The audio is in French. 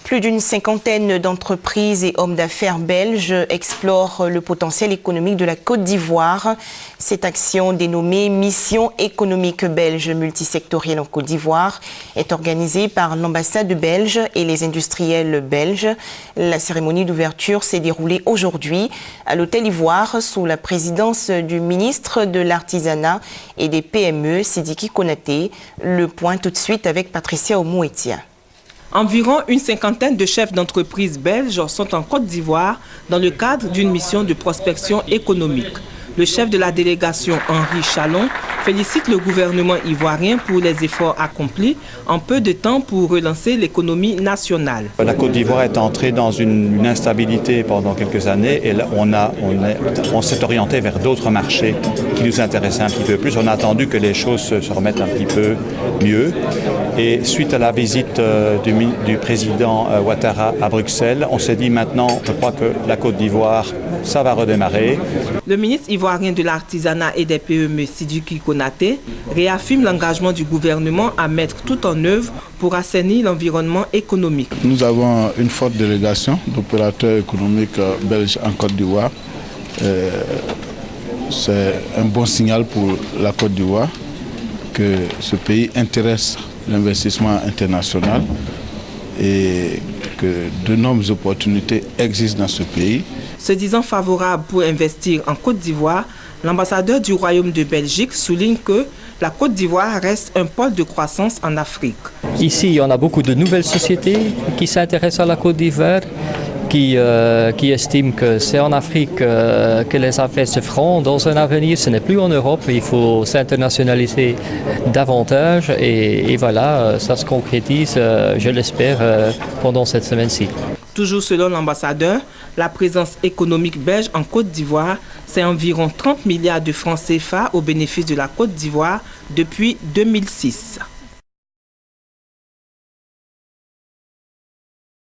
Plus d'une cinquantaine d'entreprises et hommes d'affaires belges explorent le potentiel économique de la Côte d'Ivoire. Cette action dénommée Mission économique belge multisectorielle en Côte d'Ivoire est organisée par l'ambassade belge et les industriels belges. La cérémonie d'ouverture s'est déroulée aujourd'hui à l'Hôtel Ivoire sous la présidence du ministre de l'Artisanat et des PME, Sidiki Konaté. Le point tout de suite avec Patricia Omouetia. Environ une cinquantaine de chefs d'entreprise belges sont en Côte d'Ivoire dans le cadre d'une mission de prospection économique. Le chef de la délégation, Henri Chalon, félicite le gouvernement ivoirien pour les efforts accomplis en peu de temps pour relancer l'économie nationale. La Côte d'Ivoire est entrée dans une instabilité pendant quelques années et là, on s'est orienté vers d'autres marchés qui nous intéressaient un petit peu plus. On a attendu que les choses se remettent un petit peu mieux. Et suite à la visite du président Ouattara à Bruxelles, on s'est dit maintenant, je crois que la Côte d'Ivoire, ça va redémarrer. Le ministre ivoirien de l'Artisanat et des PME, Sidiki Konaté, réaffirme l'engagement du gouvernement à mettre tout en œuvre pour assainir l'environnement économique. Nous avons une forte délégation d'opérateurs économiques belges en Côte d'Ivoire. C'est un bon signal pour la Côte d'Ivoire que ce pays intéresse l'investissement international et que d'énormes opportunités existent dans ce pays. Se disant favorable pour investir en Côte d'Ivoire, l'ambassadeur du Royaume de Belgique souligne que la Côte d'Ivoire reste un pôle de croissance en Afrique. Ici, on a beaucoup de nouvelles sociétés qui s'intéressent à la Côte d'Ivoire, qui estiment que c'est en Afrique que les affaires se feront dans un avenir. Ce n'est plus en Europe, il faut s'internationaliser davantage et voilà, ça se concrétise, je l'espère, pendant cette semaine-ci. Toujours selon l'ambassadeur, la présence économique belge en Côte d'Ivoire, c'est environ 30 milliards de francs CFA au bénéfice de la Côte d'Ivoire depuis 2006.